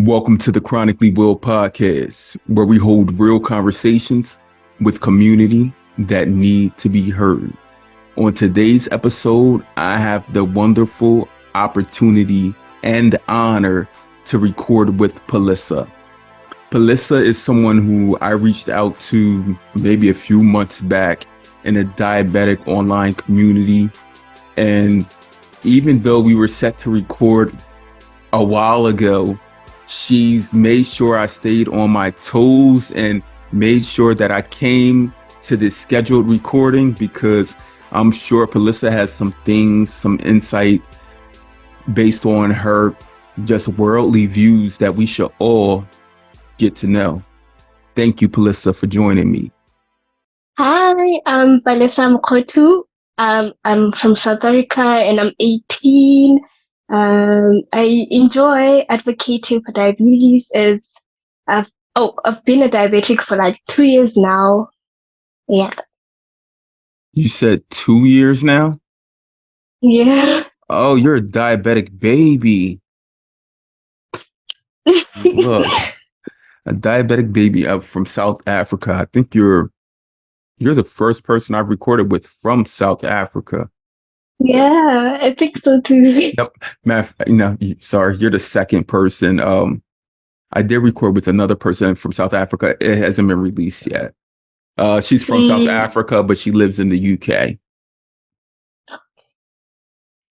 Welcome to the Chronically Will podcast, where we hold real conversations with community that need to be heard. On today's episode, I have the wonderful opportunity and honor to record with Palesa. Palesa is someone who I reached out to maybe a few months back in a diabetic online community. And even though we were set to record a while ago, she's made sure I stayed on my toes and made sure that I came to this scheduled recording because I'm sure Palesa has some things, some insight based on her just worldly views that we should all get to know. Thank you, Palesa, for joining me. Hi, I'm Palesa Mkotu. I'm from South Africa and I'm 18. I enjoy advocating for diabetes. I've been a diabetic for like 2 years now. Yeah. You said 2 years now? Yeah. Oh, you're a diabetic baby. Look, a diabetic baby from South Africa. I think you're the first person I've recorded with from South Africa. Yeah, I think so too. No, sorry, you're the second person. I did record with another person from South Africa. It hasn't been released yet. She's from South Africa, but she lives in the UK.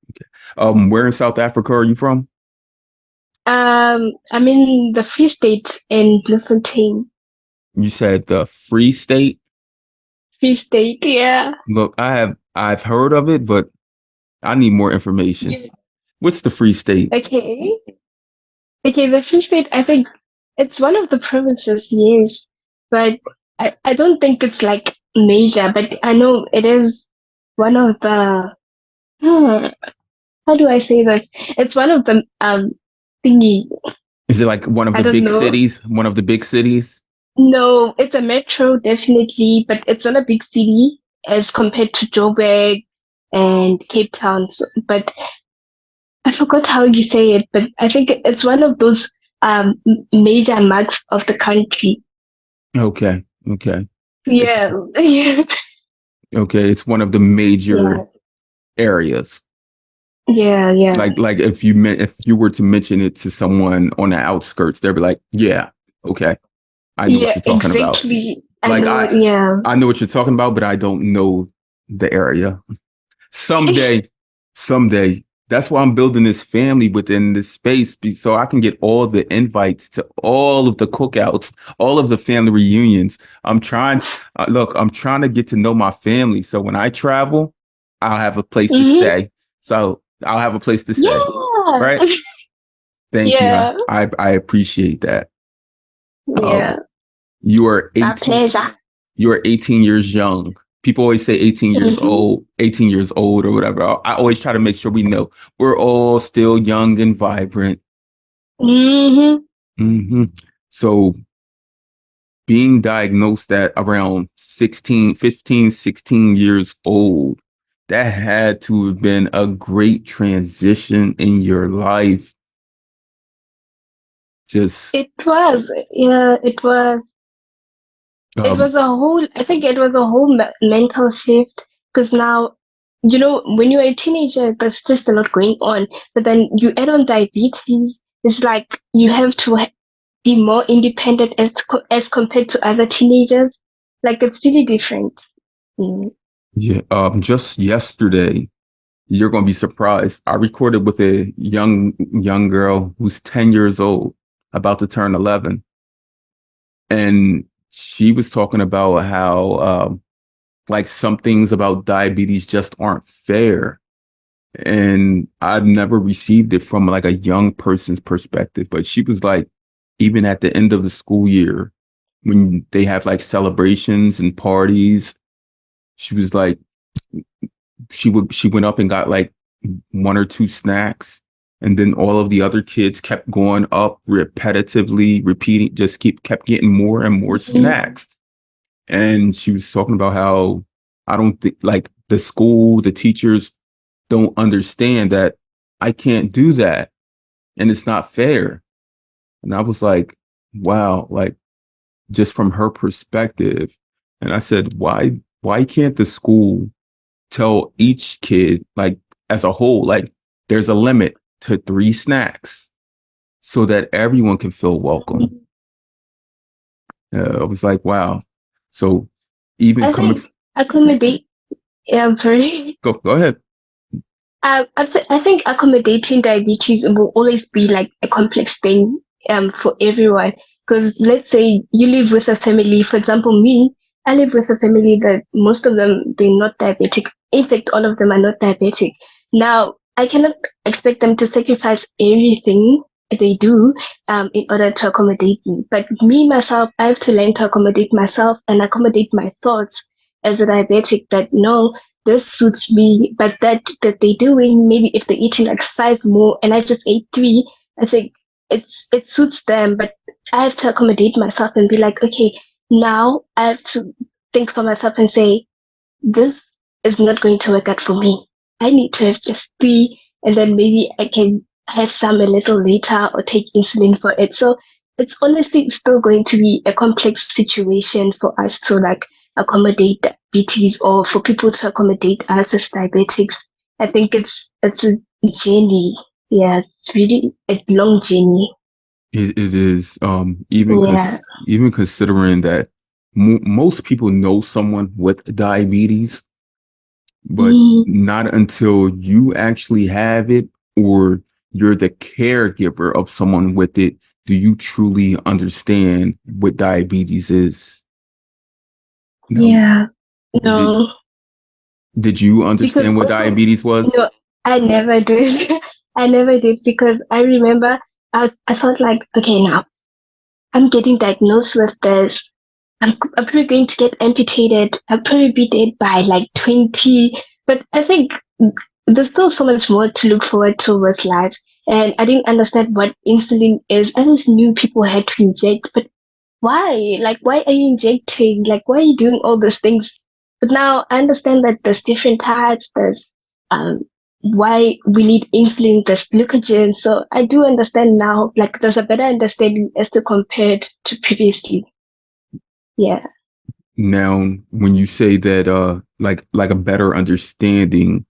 Okay. Where in South Africa are you from? I'm in the Free State in Bloemfontein. You said the Free State? Free State, yeah. Look, I've heard of it, but I need more information. Yeah. What's the Free State? Okay, the Free State, I think it's one of the provinces, yes. But I don't think it's like major, but I know it is one of the, how do I say that? It's one of the thingy. Is it like one of the big cities? One of the big cities? No, it's a metro, definitely, but it's not a big city as compared to Joburg and Cape Town. So, but I forgot how you say it, but I think it's one of those major marks of the country. Okay. Yeah. Okay, it's one of the major areas. Yeah. Like if you were to mention it to someone on the outskirts, they'd be like, "Yeah, okay, I know what you're talking exactly. about." I know what you're talking about, but I don't know the area. Someday, that's why I'm building this family within this space, so I can get all the invites to all of the cookouts, all of the family reunions. I'm trying to get to know my family. So when I travel, I'll have a place to stay. So I'll have a place to stay, right? Thank you. I appreciate that. Yeah. You are 18. My pleasure. You are 18 years young. People always say 18 years old or whatever. I always try to make sure we know we're all still young and vibrant. So being diagnosed at around 15, 16 years old, that had to have been a great transition in your life. It was. Yeah, it was. I think it was a whole mental shift because now, when you're a teenager, there's just a lot going on. But then you add on diabetes, it's like you have to be more independent as compared to other teenagers. Like it's really different. Yeah. Just yesterday, you're going to be surprised. I recorded with a young girl who's 10 years old, about to turn 11. And she was talking about how, like some things about diabetes just aren't fair. And I've never received it from like a young person's perspective, but she was like, even at the end of the school year, when they have like celebrations and parties, she was like, she went up and got like 1 or 2 snacks. And then all of the other kids kept going up repetitively, repeating, kept getting more and more snacks. And she was talking about how I don't think like the school, the teachers don't understand that I can't do that. And it's not fair. And I was like, wow, like just from her perspective. And I said, why can't the school tell each kid, like as a whole, like there's a limit to 3 snacks so that everyone can feel welcome. I was like, wow. So even I coming, think accommodate. Yeah, I'm sorry. go ahead. I think accommodating diabetes will always be like a complex thing for everyone. Because let's say you live with a family, for example, me, I live with a family that most of them they're not diabetic. In fact, all of them are not diabetic. Now, I cannot expect them to sacrifice everything they do in order to accommodate me. But me myself, I have to learn to accommodate myself and accommodate my thoughts as a diabetic. That no, this suits me, but that they're doing, maybe if they're eating like five more and I just ate three, I think it suits them, but I have to accommodate myself and be like, okay, now I have to think for myself and say, this is not going to work out for me. I need to have just three, and then maybe I can have some a little later or take insulin for it. So it's honestly still going to be a complex situation for us to like accommodate diabetes or for people to accommodate us as diabetics. I think it's a journey. Yeah, it's really a long journey. It is Yeah. even considering that most people know someone with diabetes, but Mm, not until you actually have it or you're the caregiver of someone with it do you truly understand what diabetes is. Now, yeah. did No. did you Because understand what also, diabetes was? no, I never did. I never did because I remember I thought like, okay, now I'm getting diagnosed with this. I'm probably going to get amputated. I'll probably be dead by like 20. But I think there's still so much more to look forward to with life. And I didn't understand what insulin is. I just knew people had to inject, but why? Like, why are you injecting? Like, why are you doing all these things? But now I understand that there's different types. There's why we need insulin. There's glucogen. So I do understand now. Like, there's a better understanding as to compared to previously. Yeah. Now, when you say that like a better understanding,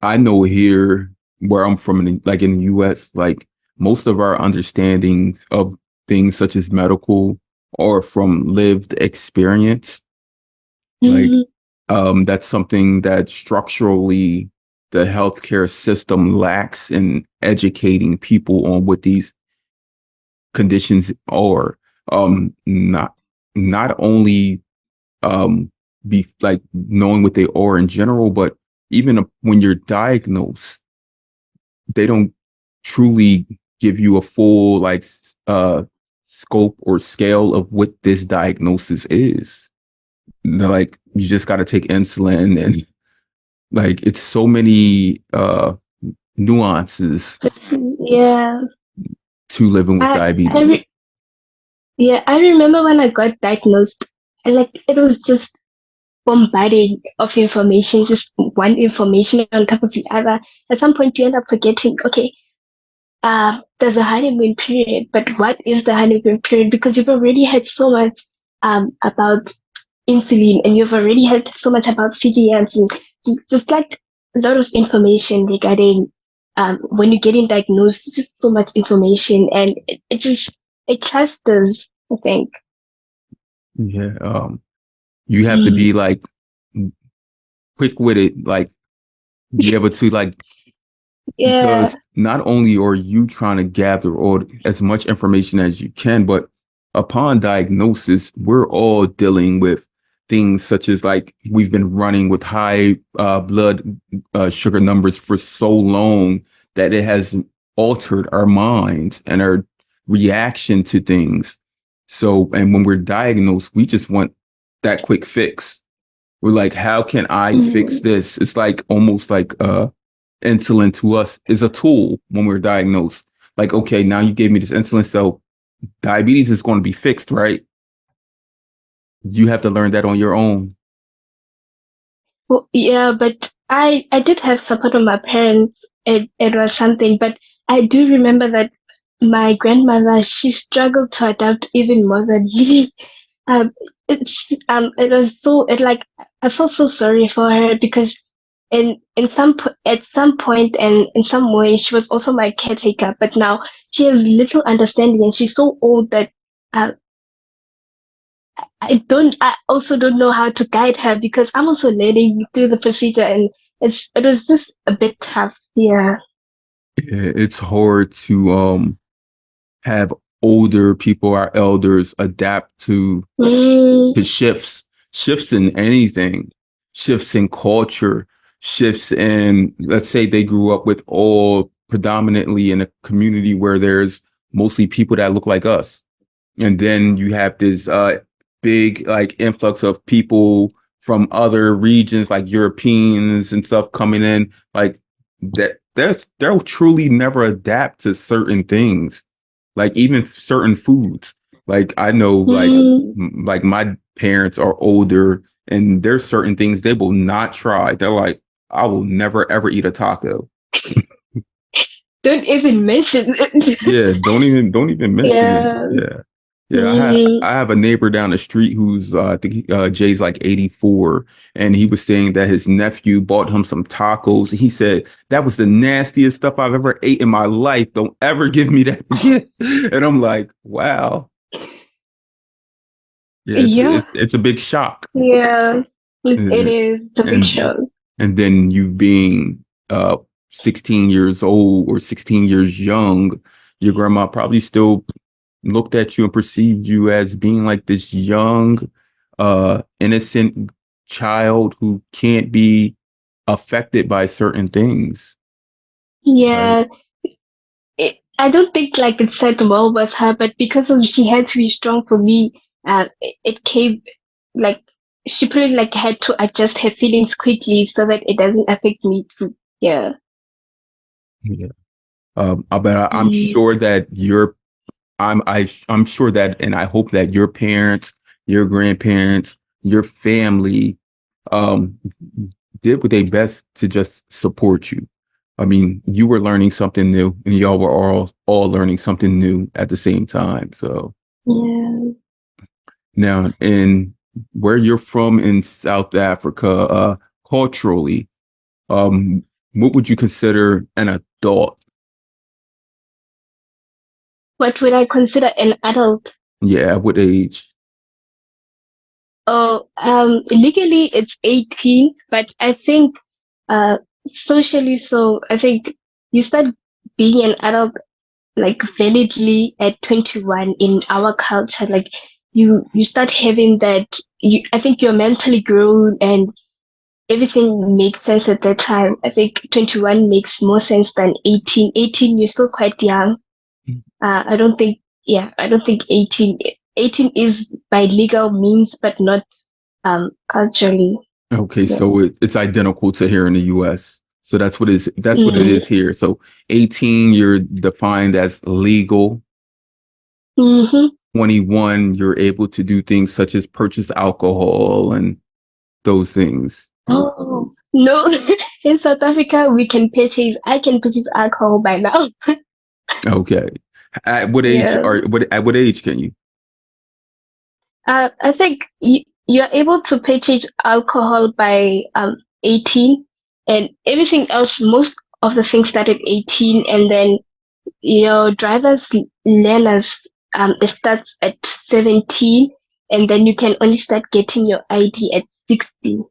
I know here where I'm from, like in the US, like most of our understandings of things such as medical are from lived experience. Like, Mhm. that's something that structurally the healthcare system lacks in educating people on what these conditions are. Not only be like knowing what they are in general, but even when you're diagnosed, they don't truly give you a full like scope or scale of what this diagnosis is. They're like, you just got to take insulin and like it's so many nuances Yeah. to living with I diabetes. yeah, I remember when I got diagnosed, and like it was just bombarding of information, just one information on top of the other. At some point, you end up forgetting, okay, there's a honeymoon period, but what is the honeymoon period? Because you've already had so much about insulin and you've already had so much about CGMs and just like a lot of information regarding when you're getting diagnosed, just so much information and it just, it clusters, I think. Yeah. You have to Mm, be like quick with it, like be able to like yeah. because not only are you trying to gather all as much information as you can, but upon diagnosis, we're all dealing with things such as like we've been running with high blood sugar numbers for so long that it has altered our minds and our reaction to things. So, and when we're diagnosed, we just want that quick fix. We're like, how can I fix Mm. this? It's like almost like insulin to us is a tool when we're diagnosed. Like, okay, now you gave me this insulin, so diabetes is going to be fixed, right? You have to learn that on your own. Well, yeah, but I did have support of my parents. It was something, but I do remember that my grandmother, she struggled to adapt even more than me. Um, it was so it like I felt so sorry for her because at some point and in some way she was also my caretaker, but now she has little understanding and she's so old that uh, I also don't know how to guide her because I'm also learning through the procedure and it was just a bit tough. Yeah. Yeah, it's hard to have older people, our elders, adapt Mm, to shifts in anything, shifts in culture, shifts in, let's say they grew up with all predominantly in a community where there's mostly people that look like us. And then you have this big like influx of people from other regions like Europeans and stuff coming in like they'll truly never adapt to certain things, like even certain foods. Like I know mm. like my parents are older and there's certain things they will not try. They're like, I will never ever eat a taco. Don't even mention it. Yeah, don't even mention it. Yeah. Yeah. Yeah, Mm, I have a neighbor down the street who's I think Jay's like 84, and he was saying that his nephew bought him some tacos. He said that was the nastiest stuff I've ever ate in my life. Don't ever give me that again. And I'm like, wow. Yeah, yeah. it's a big shock. Yeah. It Uh, is a big And show. and then you being 16 years old or 16 years young, your grandma probably still looked at you and perceived you as being like this young, innocent child who can't be affected by certain things, right? Yeah. I don't think like it set well with her, but because of she had to be strong for me, it came like she pretty like had to adjust her feelings quickly so that it doesn't affect me too. Yeah. Yeah. But I'm Mm. sure that I'm sure that, and I hope that your parents, your grandparents, your family, um, did what they best to just support you. I mean, you were learning something new, and y'all were all learning something new at the same time. So Yeah. now, in where you're from in South Africa, culturally, um, what would you consider an adult? What would I consider an adult? Yeah, at what age? Oh, legally it's 18, but I think, socially, so I think you start being an adult like validly at 21 in our culture. Like you start having that, I think you're mentally grown and everything makes sense at that time. I think 21 makes more sense than 18. 18, you're still quite young. I don't think, yeah, I don't think 18 is by legal means, but not culturally. Okay, Yeah. so it's identical to here in the US. So that's what it Mm. is here. So 18, you're defined as legal. Mm-hmm. 21, you're able to do things such as purchase alcohol and those things. Oh, no. In South Africa, I can purchase alcohol by now. Okay. At what age Yeah. are what at what age can you? I think you're able to purchase alcohol by 18 and everything else, most of the things start at 18 and then your driver's learners, it starts at 17 and then you can only start getting your ID at 16.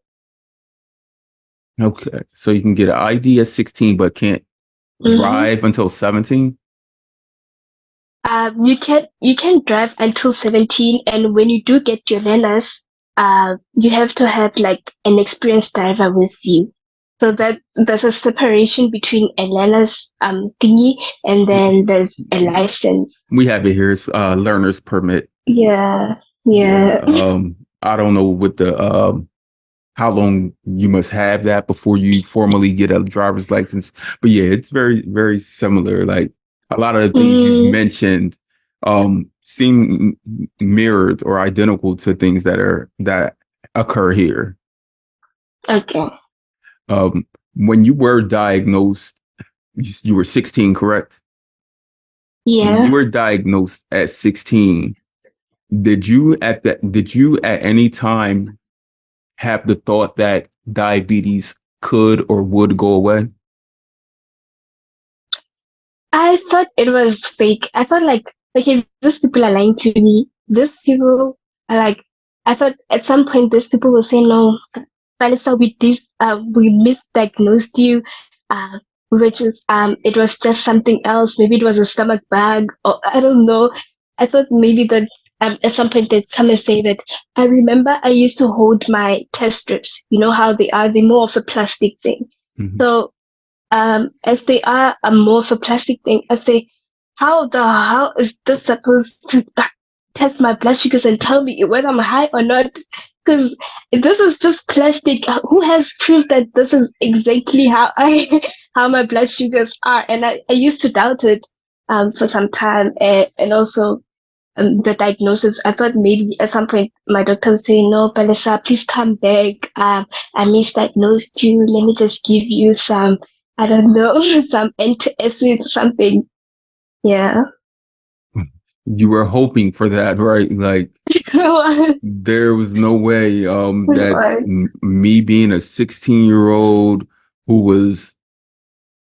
Okay. So you can get an ID at 16 but can't Mm-hmm. drive until 17? You can drive until 17, and when you do get your learners, you have to have like an experienced driver with you. So that there's a separation between a learner's thingy and then there's a license. We have it here. It's learner's permit. Yeah, Yeah. yeah. I don't know what the how long you must have that before you formally get a driver's license. But yeah, it's very, very similar. Like a lot of the things you've Mm, mentioned seem mirrored or identical to things that occur here. okay. Um, when you were diagnosed, you were 16, correct? When Yeah. you were diagnosed at 16, did you at any time have the thought that diabetes could or would go away? I thought it was fake. I thought like, okay, these people are lying to me. These people are like, I thought at some point these people will say, no, Palesa, we misdiagnosed you, uh, which is, it was just something else. Maybe it was a stomach bug, or I don't know. I thought maybe that, at some point they'd come and say that. I remember I used to hold my test strips. You know how they are? They're more of a plastic thing. Mhm. So as they are a more of a plastic thing, I say, how the hell is this supposed to test my blood sugars and tell me whether I'm high or not? Because this is just plastic. Who has proof that this is exactly how I how my blood sugars are? And I used to doubt it for some time, and also the diagnosis. I thought maybe at some point my doctor would say, "No, Palesa, please come back. I misdiagnosed you. Let me just give you some, I don't know, some antacid, something." Yeah. You were hoping for that, right? Like there was no way that me being a 16-year-old who was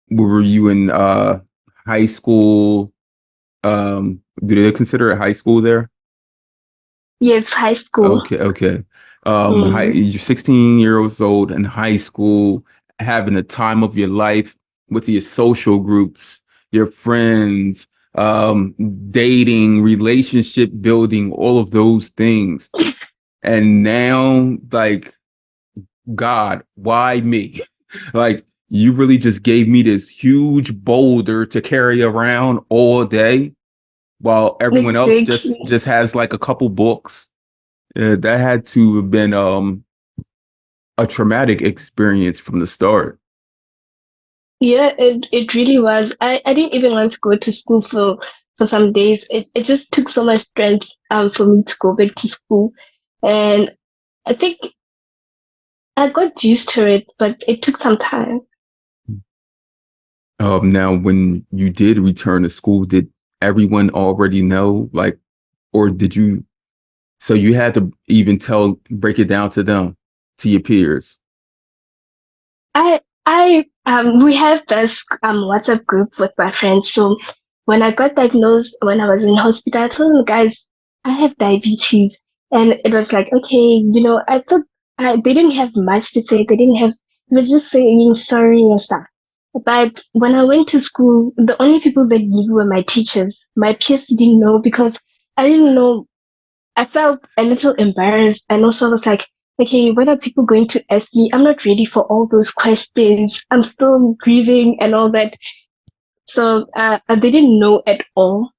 were you in high school? Do they consider it high school there? Yeah, it's high school. Okay. Mm. You're 16 years old in high school, having the time of your life with your social groups, your friends, dating, relationship building, all of those things. And now, like, God, why me? Like, you really just gave me this huge boulder to carry around all day while everyone else Exactly. just has like a couple books. That had to have been a traumatic experience from the start. Yeah, it really was. I didn't even want to go to school for some days. It just took so much strength for me to go back to school. And I think I got used to it, but it took some time. Now, when you did return to school, did everyone already know, like, or did you? So you had to even break it down to them, to your peers. We have this WhatsApp group with my friends. So when I got diagnosed, when I was in hospital, I told them, guys, I have diabetes, and it was like, okay, I thought they didn't have much to say. They were just saying sorry and stuff. But when I went to school, the only people that knew were my teachers. My peers didn't know because I didn't know. I felt a little embarrassed, and also I was like, okay, what are people going to ask me? I'm not ready for all those questions. I'm still grieving and all that. So they didn't know at all.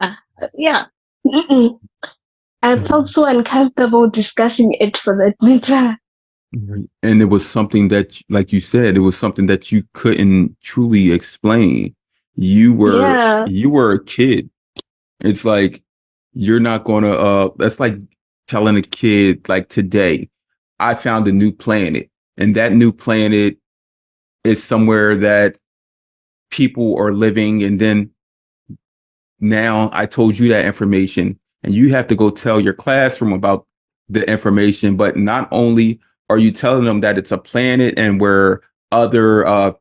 Uh, yeah. Mm-mm. I felt so uncomfortable discussing it for that matter. Right. And it was something that, like you said, it was something that you couldn't truly explain. Yeah. You were a kid. It's like you're not gonna that's like telling a kid like today, I found a new planet, and that new planet is somewhere that people are living, and then now I told you that information, and you have to go tell your classroom about the information. But not only are you telling them that it's a planet and where other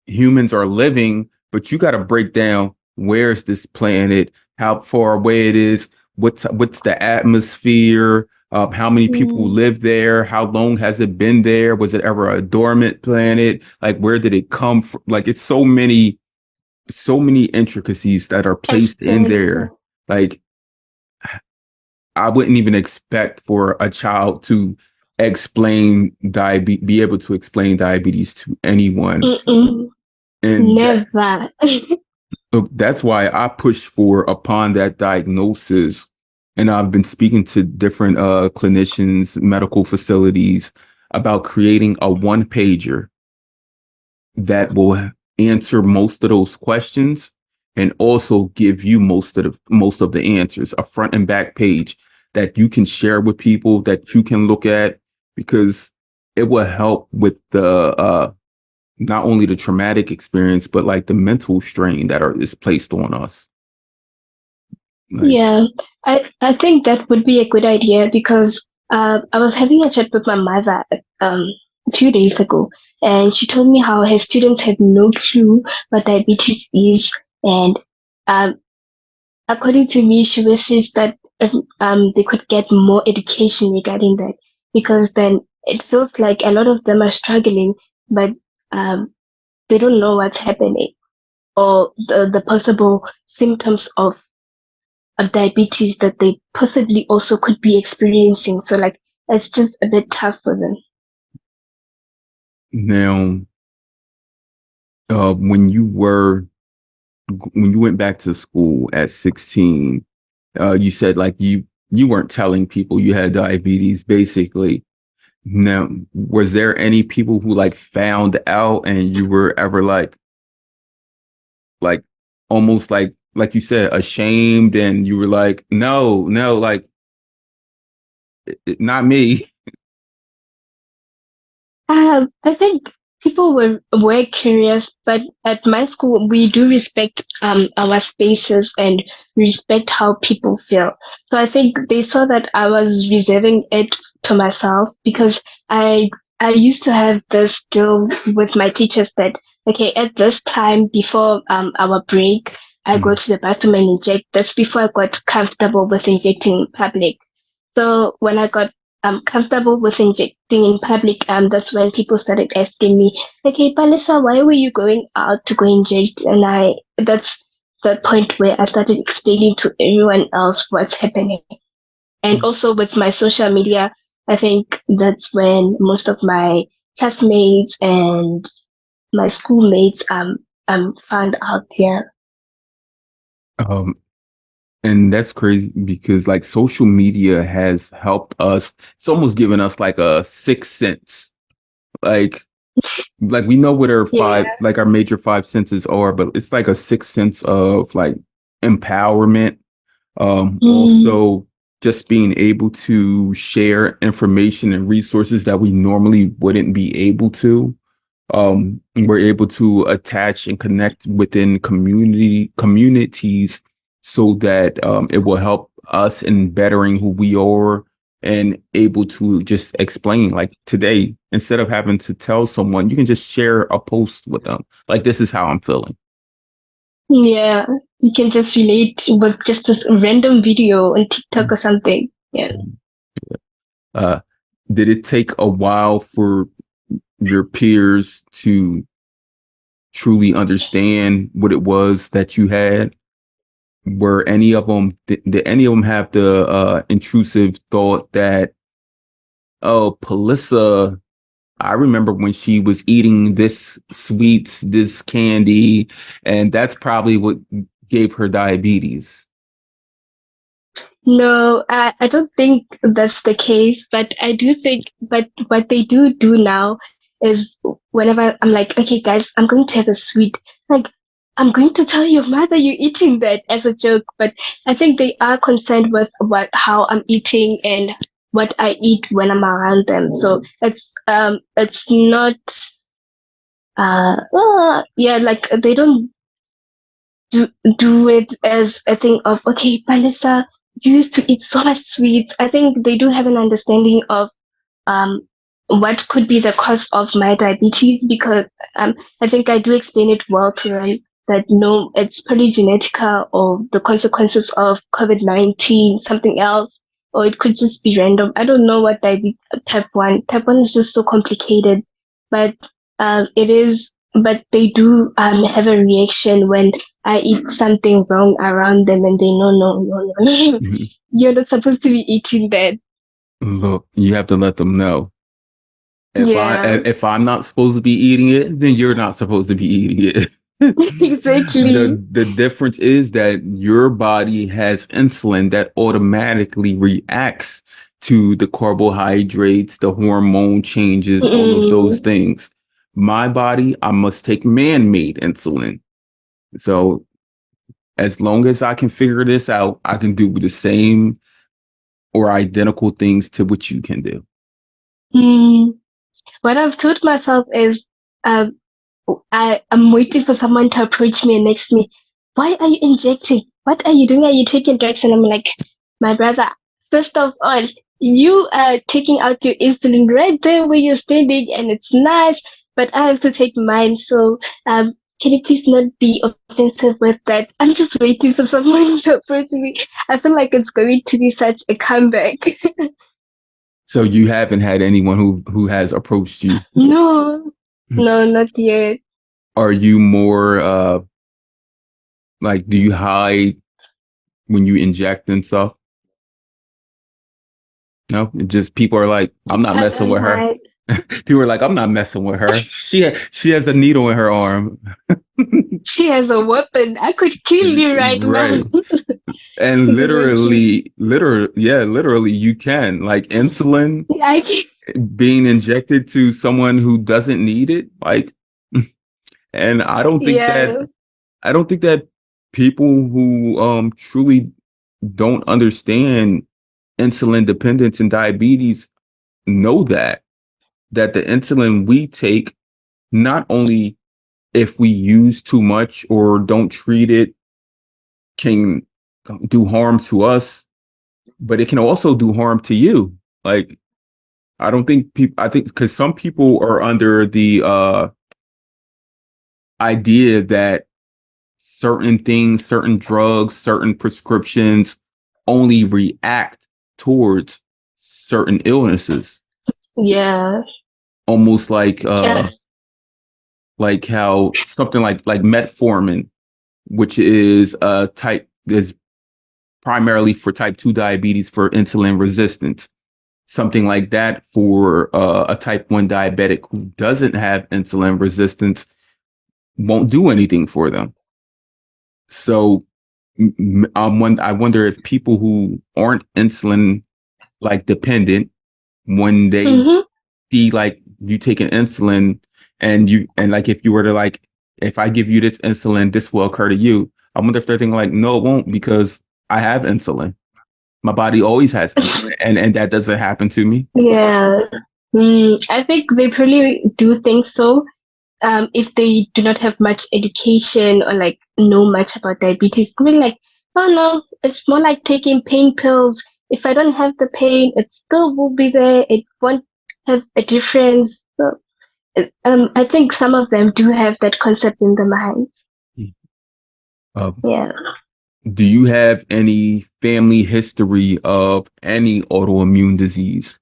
humans are living, but you got to break down where's this planet, how far away it is, what's the atmosphere, how many people Mm. live there, how long has it been there, was it ever a dormant planet, like where did it come from? Like it's so many intricacies that are placed in Exactly. there. Like I wouldn't even expect for a child to explain diabetes, be able to explain diabetes to anyone. Mm-mm. And Never. that's why I push for upon that diagnosis. And I've been speaking to different clinicians, medical facilities about creating a one pager that will answer most of those questions and also give you most of the answers, a front and back page that you can share with people, that you can look at, because it will help with the not only the traumatic experience, but like the mental strain that is placed on us. Like, Yeah, I think that would be a good idea because I was having a chat with my mother a few days ago, and she told me how her students have no clue what diabetes is, and um, according to me, she wishes that they could get more education regarding that because then it feels like a lot of them are struggling, but um, they don't know what's happening or the possible symptoms of diabetes that they possibly also could be experiencing. So like it's just a bit tough for them. now, when you went back to school at 16, you said like you weren't telling people you had diabetes, basically. Now, was there any people who like found out and you were ever like almost like you said, ashamed, and you were like, no, like not me. I think people were curious, but at my school we do respect our spaces and respect how people feel. So I think they saw that I was reserving it to myself because I used to have this deal with my teachers that okay at this time before our break I go Mhm. to the bathroom and inject. That's before I got comfortable with injecting in public. So when I got comfortable with injecting in public, that's when people started asking me, okay, Palesa, why were you going out to go inject? And that's the point where I started explaining to everyone else what's happening. And also with my social media, I think that's when most of my classmates and my schoolmates found out. Yeah. Um, and that's crazy because like social media has helped us. It's almost given us like a sixth sense. Like like we know what our Yeah. our major five senses are, but it's like a sixth sense of like empowerment. Mm, Also just being able to share information and resources that we normally wouldn't be able to. We're able to attach and connect within communities so that it will help us in bettering who we are and able to just explain. Like today, instead of having to tell someone, you can just share a post with them. Like, this is how I'm feeling. yeah. You can just relate with just this random video on TikTok or something. Yeah. Uh, did it take a while for your peers to truly understand what it was that you had? Were any of them, did any of them have the intrusive thought that, oh, Palissa, I remember when she was eating this sweets, this candy, and that's probably what gave her diabetes? No, I don't think that's the case, but I do think, but what they do now is whenever I'm like, okay, guys, I'm going to have a sweet, like, I'm going to tell your mother you're eating that as a joke, but I think they are concerned with how I'm eating and what I eat when I'm around them. So it's not, yeah, like they don't do do it as a thing of okay, Palisa, you used to eat so much sweets. I think they do have an understanding of um what could be the cause of my diabetes because I think I do explain it well to them that no, it's probably genetica or the consequences of COVID-19, something else, or it could just be random. I don't know what diabetes type one. Type one is just so complicated, but it is. But they do have a reaction when I eat something wrong around them, and they no, Mhm. you're not supposed to be eating that. Look, you have to let them know. Yeah, If I'm not supposed to be eating it, then you're not supposed to be eating it. exactly. The difference is that your body has insulin that automatically reacts to the carbohydrates, the hormone changes, all of those Mm, things. My body, I must take man-made insulin. So as long as I can figure this out, I can do the same or identical things to what you can do. mm. What I've told myself is, I'm waiting for someone to approach me and ask me, why are you injecting? What are you doing? Are you taking drugs? And I'm like, my brother, first of all, you are taking out your insulin right there where you're standing, and it's nice, but I have to take mine. So, can you please not be offensive with that? I'm just waiting for someone to approach me. I feel like it's going to be such a comeback. So you haven't had anyone who has approached you. No, no, not yet. Are you more like, do you hide when you inject and stuff? No, just people are like, I'm not I messing don't with her. hide. People are like, I'm not messing with her. She has a needle in her arm. She has a weapon. I could kill you right now. Right. And Exactly. literally you can. Like insulin I can, being injected to someone who doesn't need it. Like, and yeah. I don't think that people who truly don't understand insulin dependence and diabetes know that the insulin we take, not only if we use too much or don't treat it, can do harm to us, but it can also do harm to you. Like, I don't think people, I think because some people are under the idea that certain things, certain drugs, certain prescriptions only react towards certain illnesses. Yeah. Almost Yeah. like how something like metformin, which is a type is primarily for type 2 diabetes for insulin resistance. Something like that for a type 1 diabetic who doesn't have insulin resistance won't do anything for them. So I wonder if people who aren't insulin like dependent, when they Mm-hmm. see like you taking insulin and like if you were to like, if I give you this insulin, this will occur to you. I wonder if they're thinking like, no, it won't because I have insulin. My body always has insulin, and that doesn't happen to me. Yeah. I think they probably do think so. If they do not have much education or like know much about diabetes, they'll be like, oh no, it's more like taking pain pills. If I don't have the pain, it still will be there. It won't have a difference. So, I think some of them do have that concept in their mind. Uh, Yeah. do you have any family history of any autoimmune disease?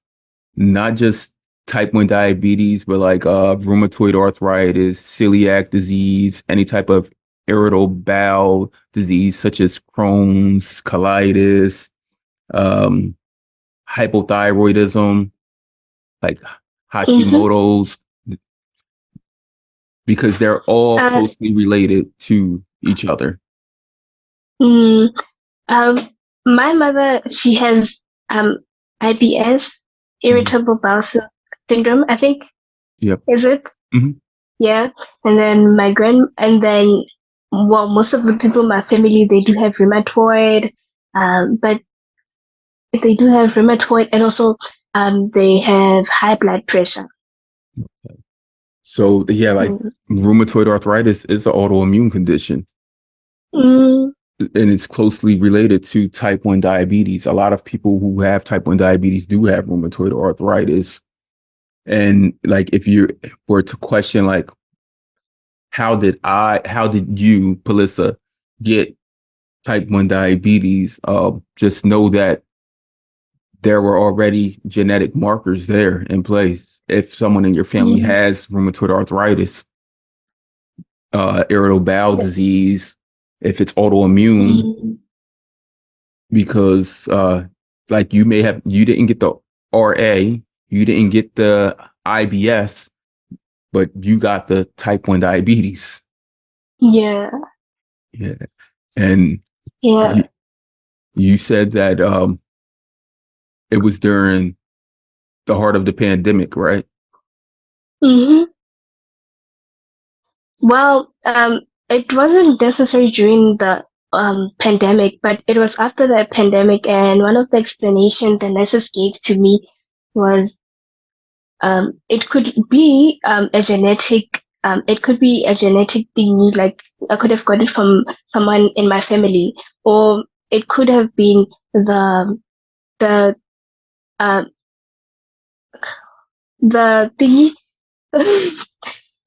Not just type 1 diabetes, but like rheumatoid arthritis, celiac disease, any type of irritable bowel disease such as Crohn's, colitis, um, hypothyroidism, like Mm-hmm. Hashimoto's, because they're all Uh, closely related to each other. mm, um, my mother, she has um IBS, Mhm. irritable bowel syndrome. I think Yep. is it? Hmm. Yeah. And then and then well, most of the people in my family they do have rheumatoid, but they do have rheumatoid and also they have high blood pressure. So yeah, like Mm. rheumatoid arthritis is an autoimmune condition, Mm, and it's closely related to type 1 diabetes. A lot of people who have type 1 diabetes do have rheumatoid arthritis. And like if you were to question like how did you, Palesa, get type 1 diabetes? Just know that there were already genetic markers there in place. If someone in your family yeah. has rheumatoid arthritis, irritable bowel Yeah. disease, if it's autoimmune, Mm, because like you didn't get the RA, you didn't get the IBS, but you got the type 1 diabetes. yeah. Yeah. And Yeah. you you said that it was during the heart of the pandemic, right? Hmm. Well, it wasn't necessary during the pandemic, but it was after the pandemic, and one of the explanations the nurses gave to me was it could be a genetic it could be a genetic thingy, like I could have got it from someone in my family, or it could have been the uh, the thingy,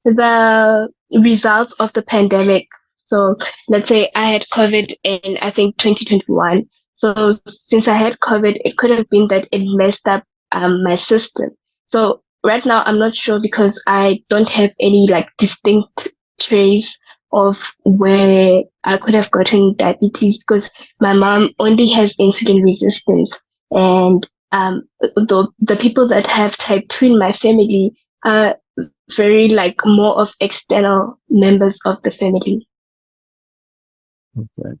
the results of the pandemic. So let's say I had COVID in, I think, 2021. So since I had COVID, it could have been that it messed up my system. So right now, I'm not sure because I don't have any like distinct trace of where I could have gotten diabetes because my mom only has insulin resistance. And the people that have type 2 in my family are very like more of external members of the family. Okay.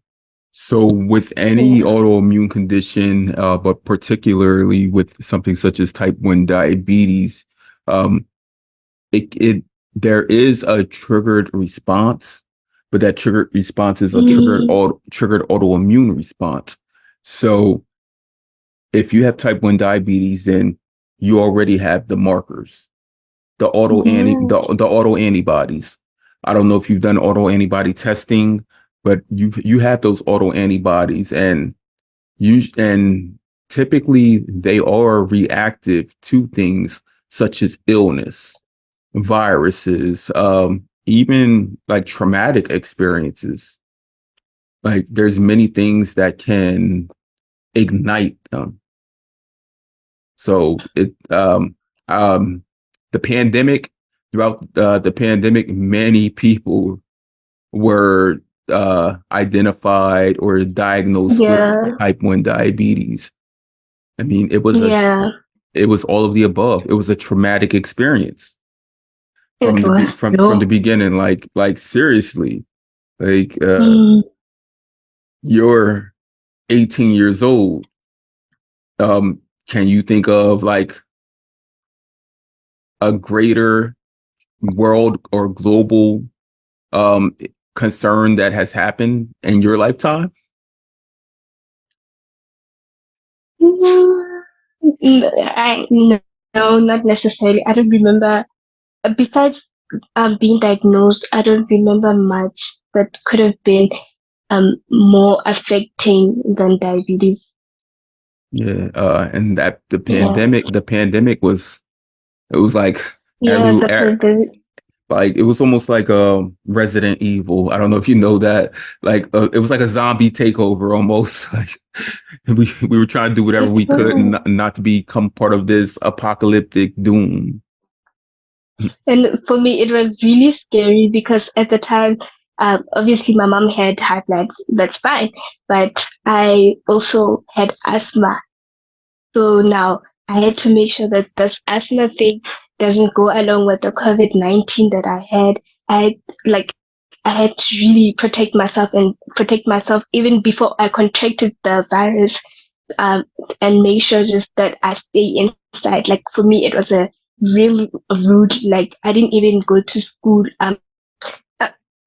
So with any Yeah. autoimmune condition, but particularly with something such as type 1 diabetes, um, it there is a triggered response, but that triggered response is a Mm, triggered autoimmune response. So if you have type 1 diabetes, then you already have the markers, yeah. the auto antibodies. I don't know if you've done auto antibody testing, but you have those auto antibodies, and typically they are reactive to things such as illness, viruses, even like traumatic experiences. Like there's many things that can ignite them. So um, the pandemic, throughout the pandemic, many people were identified or diagnosed with Yeah. type 1 diabetes. I mean, Yeah. it was all of the above. It was a traumatic experience It was. from the No. beginning. Like seriously, like Mm, you're 18 years old. Can you think of like a greater world or global um concern that has happened in your lifetime? mm, no, not necessarily. I don't remember. Besides being diagnosed, I don't remember much that could have been more affecting than diabetes. Yeah, and that Yeah. the pandemic was it was like Yeah, every the pandemic. like it was almost like Resident Evil. I don't know if you know that. Like it was like a zombie takeover almost. Like we were trying to do whatever It we could was. not to become part of this apocalyptic doom. And for me, it was really scary because at the time, obviously my mom had high blood. That's fine. But I also had asthma. So now I had to make sure that this asthma thing doesn't go along with the COVID-19 that I had. I had to really protect myself even before I contracted the virus, um, and make sure just that I stay inside. Like for me, it was a real rude. Like I didn't even go to school. Uh,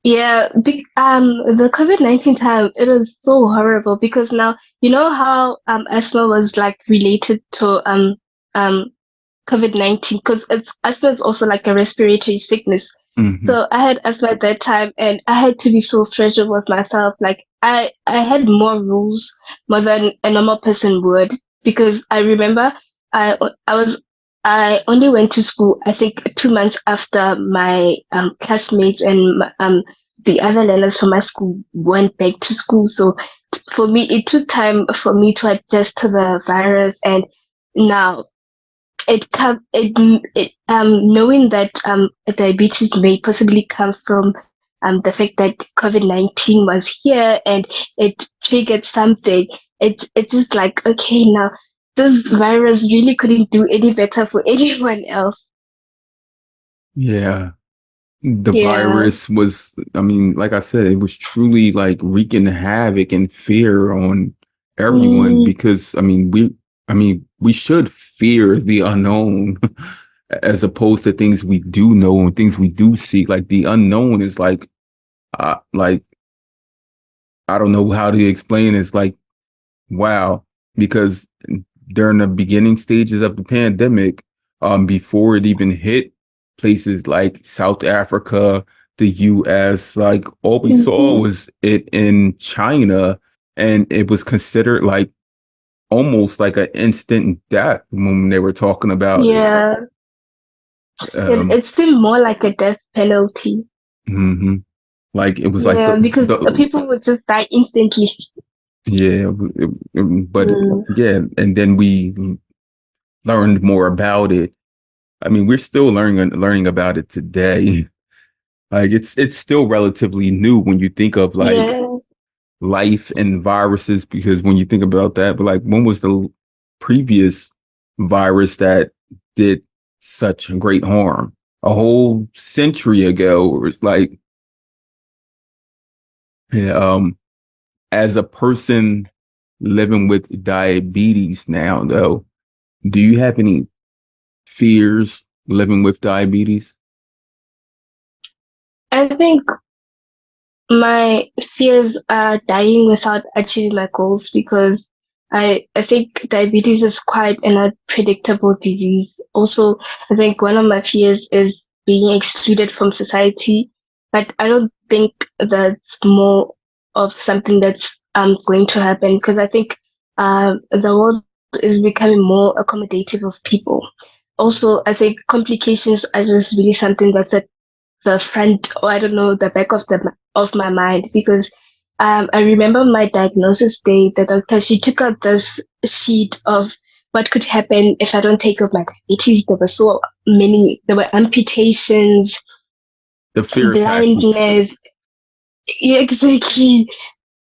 yeah, the COVID-19 time, it was so horrible because now you know how asthma was like related to um COVID-19 because it's asthma is also like a respiratory sickness. Hmm. So I had asthma at that time and I had to be so fragile with myself. Like I had more rules more than a normal person would because I remember I I was I only went to school I think 2 months after my classmates and the other learners from my school went back to school. So for me it took time for me to adjust to the virus and now it knowing that diabetes may possibly come from the fact that COVID-19 was here and it triggered something. It's just like okay now this virus really couldn't do any better for anyone else. Yeah. The Yeah. virus was, I mean, like I said, it was truly like wreaking havoc and fear on everyone Mm, because I mean, we should fear the unknown as opposed to things we do know and things we do see. Like the unknown is like, I don't know how to explain. It's like, wow, because during the beginning stages of the pandemic, before it even hit, places like South Africa, the US. Like all we saw Mhm. was it in China, and it was considered like almost like an instant death when they were talking about it. Yeah, Um, it's still more like a death penalty. mhm. Like it was like Yeah, because the people would just die instantly. yeah, but Mm. yeah, and then we learned more about it. I mean, we're still learning about it today. Like it's still relatively new when you think of like Yeah, life and viruses, because when you think about that, but like when was the previous virus that did such great harm? A whole century ago. It's like, yeah, as a person living with diabetes now, though, do you have any fears living with diabetes? I think my fears are dying without achieving my goals because I think diabetes is quite an unpredictable disease. Also, I think one of my fears is being excluded from society, but I don't think that's more of something that's going to happen because I think the world is becoming more accommodative of people. Also, I think complications are just really something that's at the front, or I don't know, the back of my mind because I remember my diagnosis day. The doctor, she took out this sheet of what could happen if I don't take up my diabetes. There were so many. There were amputations, The fear tactics. blindness. Yeah, exactly.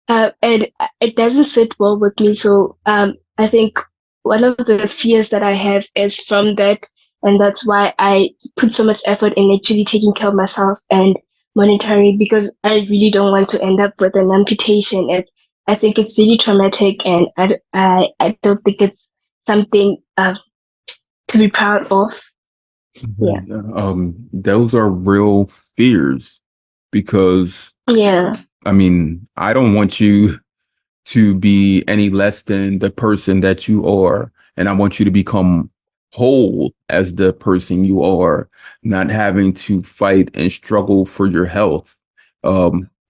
And it doesn't sit well with me. So I think one of the fears that I have is from that, and that's why I put so much effort in actually taking care of myself and monitoring because I really don't want to end up with an amputation. I think it's really traumatic, and I don't think it's something to be proud of. Yeah, Those are real fears because yeah, I mean, I don't want you to be any less than the person that you are. And I want you to become whole as the person you are, not having to fight and struggle for your health,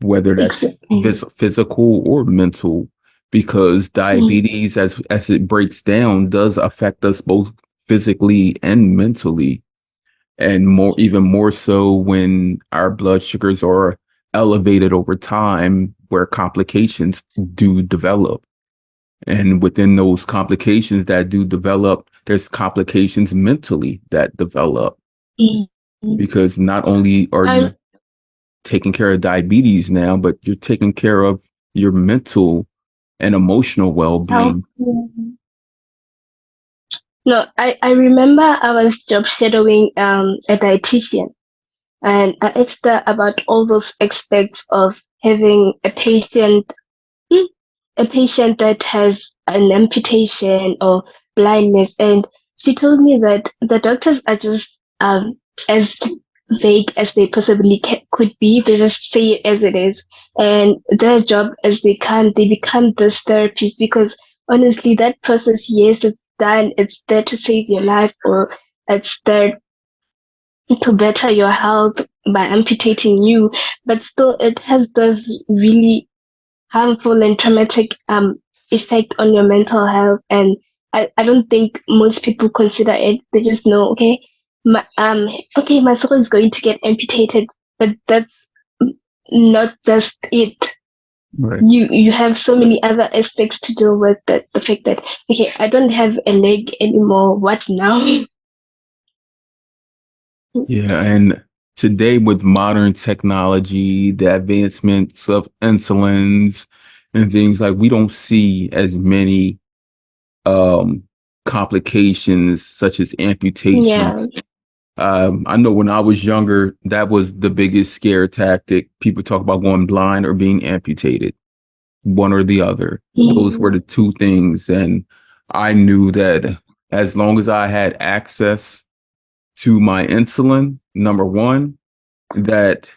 whether that's exactly. physical or mental, because Mm, diabetes, as it breaks down, does affect us both physically and mentally, and more, even more so when our blood sugars are elevated over time, where complications do develop. And within those complications that do develop, there's complications mentally that develop, mm, mm. because not only are I'm you taking care of diabetes now, but you're taking care of your mental and emotional how. well-being. No, I remember I was job shadowing a dietitian and I asked her about all those aspects of having hmm, a patient that has an amputation or blindness, and she told me that the doctors are just as vague as they possibly could be. They just say it as it is, and their job as they become this therapist because honestly, that process, yes, it's done. It's there to save your life, or it's there to better your health by amputating you, but still it has this really harmful and traumatic effect on your mental health, and I don't think most people consider it. They just know, okay, my okay, my soul is going to get amputated, but that's not just it. Right. You have so many other aspects to deal with, that the fact that, okay, I don't have a leg anymore, what now? Yeah. And today, with modern technology, the advancements of insulins and things, like we don't see as many um, complications such as Yeah. amputations. I know when I was younger, that was the biggest scare tactic. People talk about going blind or being amputated, one or the other. Those were Mhm. the two things. And I knew that as long as I had access to my insulin, number one, that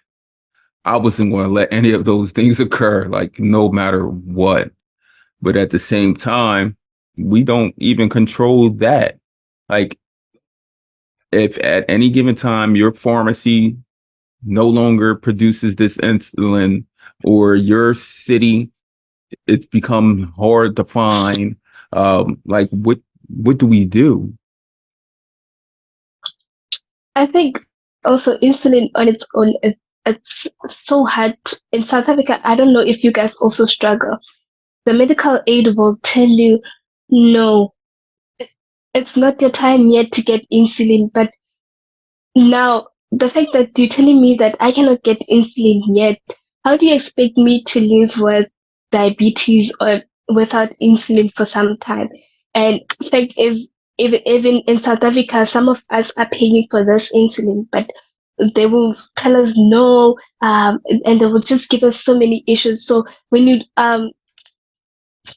I wasn't going to let any of those things occur, like no matter what. But at the same time, we don't even control that. Like if at any given time your pharmacy no longer produces this insulin, or your city, it's become hard to find, like what do we do? I think also insulin on its own, it's so hard. In South Africa, I don't know if you guys also struggle. The medical aid will tell you, no, it's not your time yet to get insulin. But now, the fact that you're telling me that I cannot get insulin yet, how do you expect me to live with diabetes or without insulin for some time? And fact is, even in South Africa, some of us are paying for this insulin, but they will tell us no, and they will just give us so many issues. So when you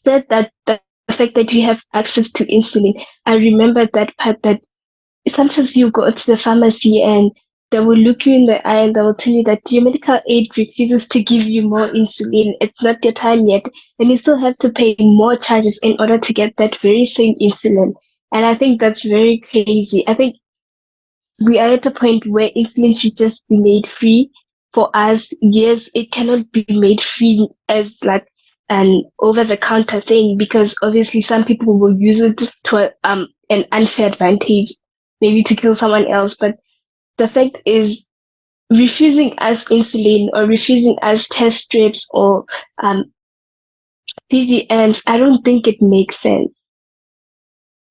said that the fact that you have access to insulin, I remember that part that sometimes you go to the pharmacy and they will look you in the eye and they will tell you that your medical aid refuses to give you more insulin. It's not your time yet. And you still have to pay more charges in order to get that very same insulin. And I think that's very crazy. I think we are at a point where insulin should just be made free for us. Yes, it cannot be made free as like an over the counter thing because obviously some people will use it to an unfair advantage, maybe to kill someone else. But the fact is, refusing us insulin or refusing us test strips or CGMs, I don't think it makes sense.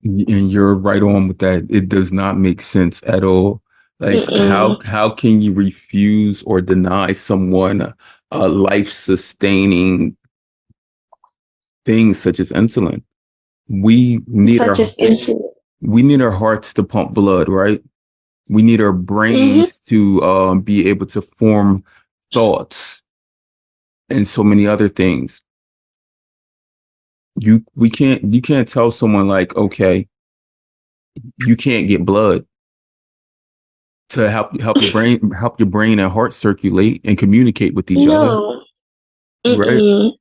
And you're right on with that. It does not make sense at all. Like Mm-mm. how can you refuse or deny someone a life-sustaining thing such as insulin? We need Such our as insulin. we need our hearts to pump blood, right? We need our Mm-hmm. brains to be able to form thoughts and so many other things. You can't tell someone like, okay, you can't get blood to help your brain and heart circulate and communicate with each other, No. right? Mm-mm.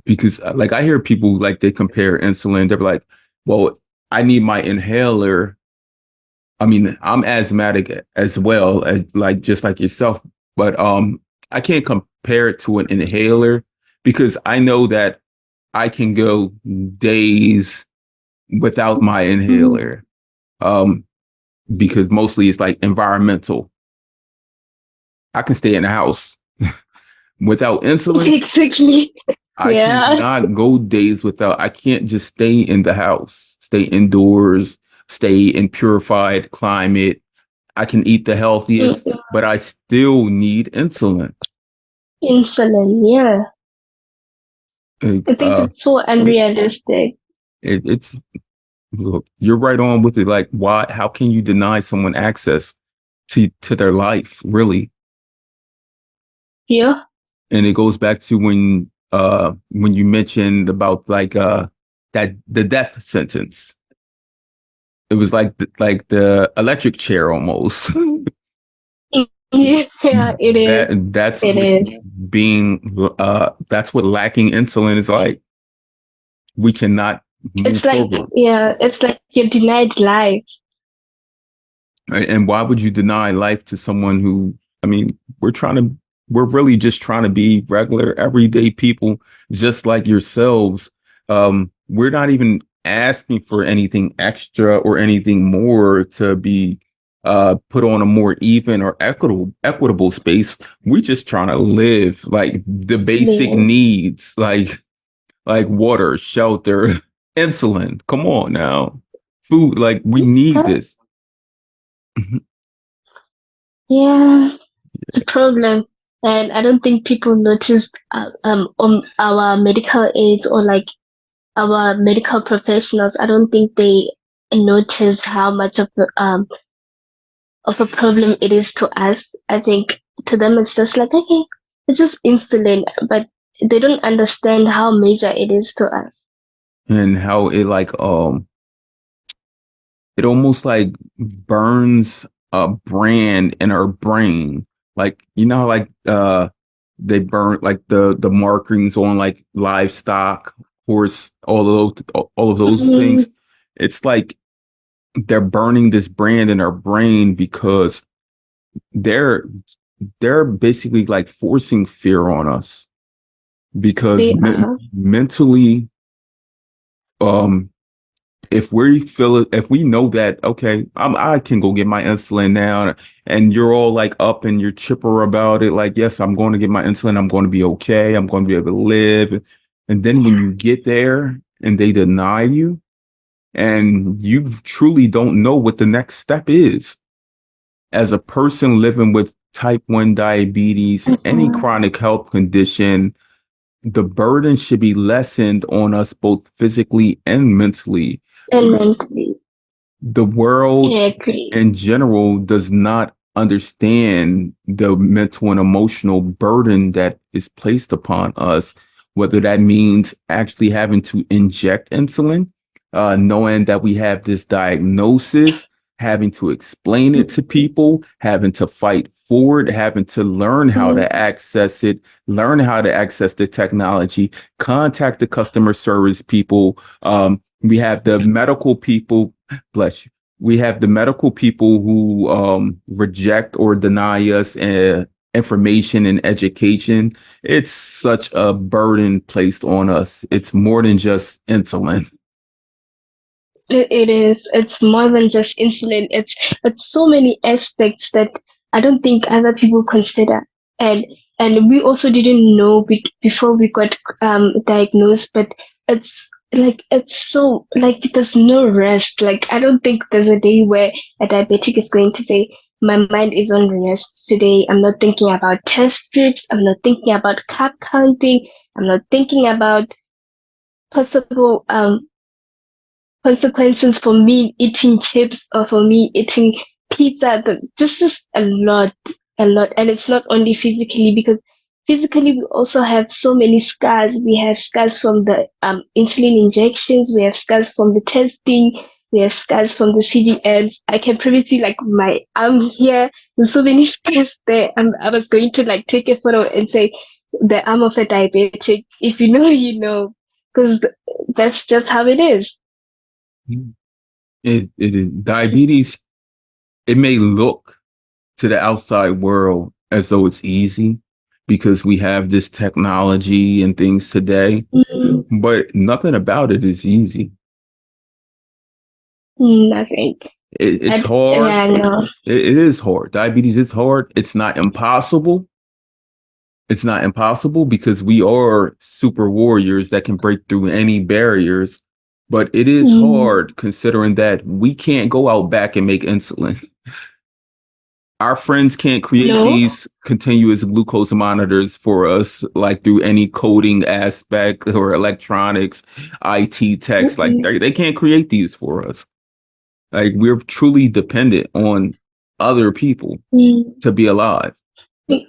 Because like I hear people like they compare insulin, they're like, well, I need my inhaler. I mean, I'm asthmatic as well, as like just like yourself, but I can't compare it to an inhaler because I know that I can go days without my Mm-hmm. inhaler. Um, because mostly it's like environmental. I can stay in the house without insulin. Exactly. I Yeah. cannot go days without, I can't just stay in the house, stay indoors, stay in purified climate. I can eat the healthiest, Mm-mm. but I still need insulin. Insulin. Yeah. It, I think uh, it's so unrealistic. it's, look, you're right on with it. Like, why, how can you deny someone access to their life, really? Yeah. And it goes back to when you mentioned about like that the death sentence. It was like like the electric chair almost. Yeah, it is. That's It what is. being that's what lacking insulin is like. We cannot move It's like, forward. yeah, it's like you're denied life. Right? And why would you deny life to someone who, I mean, we're really just trying to be regular, everyday people, just like yourselves. We're not even asking for anything extra or anything more to be put on a more even or equitable space. We're just trying to live like the basic Man. needs, like water, shelter, insulin. Come on now. Food, like we need Huh? this. Yeah, it's a problem. And I don't think people noticed on our medical aids or like our medical professionals. I don't think they notice how much of a problem it is to us. I think to them it's just like, okay, it's just insulin, but they don't understand how major it is to us. And how it like it almost like burns a brand in our brain, like you know like they burn like the markings on like livestock, horse, all of those things. Mm, It's like they're burning this brand in our brain because they're they're basically like forcing fear on us because They are. mentally, um if we feel it, if we know that, okay, I can go get my insulin now, and you're all like up and you're chipper about it, like, yes, I'm going to get my insulin, I'm going to be okay, I'm going to be able to live. And then when you get there and they deny you, and you truly don't know what the next step is, as a person living with type 1 diabetes, any Mhm. chronic health condition, the burden should be lessened on us both physically and mentally. And mentally. The world I agree. in general does not understand the mental and emotional burden that is placed upon us, whether that means actually having to inject insulin, knowing that we have this diagnosis, having to explain it to people, having to fight for it, having to learn how Mm. to access it, learn how to access the technology, contact the customer service people. We have the medical people, bless you. We have the medical people who reject or deny us information and education. It's such a burden placed on us. It's more than just insulin. It is. It's more than just insulin. It's so many aspects that I don't think other people consider. And and we also didn't know before we got diagnosed. But it's like it's so like there's no rest. Like I don't think there's a day where a diabetic is going to say, my mind is on rest today. I'm not thinking about test strips. I'm not thinking about carb counting. I'm not thinking about possible consequences for me eating chips or for me eating pizza. This is a lot. And it's not only physically, because physically we also have so many scars. We have scars from the insulin injections, we have scars from the testing, we have scars from the CDMs. I can probably see like my arm here. There's so many scars there. I was going to like take a photo and say the arm of a diabetic. If you know, you know, because that's just how it is. It is diabetes. It may look to the outside world as though it's easy because we have this technology and things today, Mm, but nothing about it is easy. nothing. It's Yeah, hard. no. It is hard. Diabetes is hard. It's not impossible. It's not impossible because we are super warriors that can break through any barriers, but it is Mm, hard considering that we can't go out back and make insulin. Our friends can't create no. these continuous glucose monitors for us, like through any coding aspect or electronics, IT techs. Like Mm-mm. they can't create these for us. Like we're truly dependent on other people Mm. to be alive. In-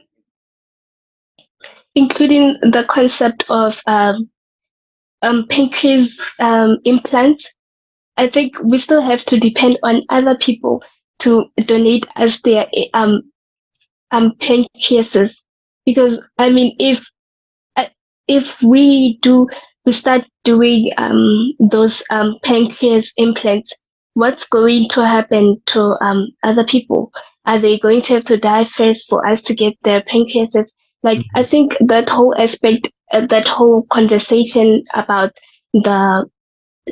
Including the concept of pancreas implants. I think we still have to depend on other people to donate us their pancreases, because I mean uh, if we start doing those pancreas implants, what's going to happen to other people? Are they going to have to die first for us to get their pancreases? Like I Mhm. think that whole aspect, that whole conversation about the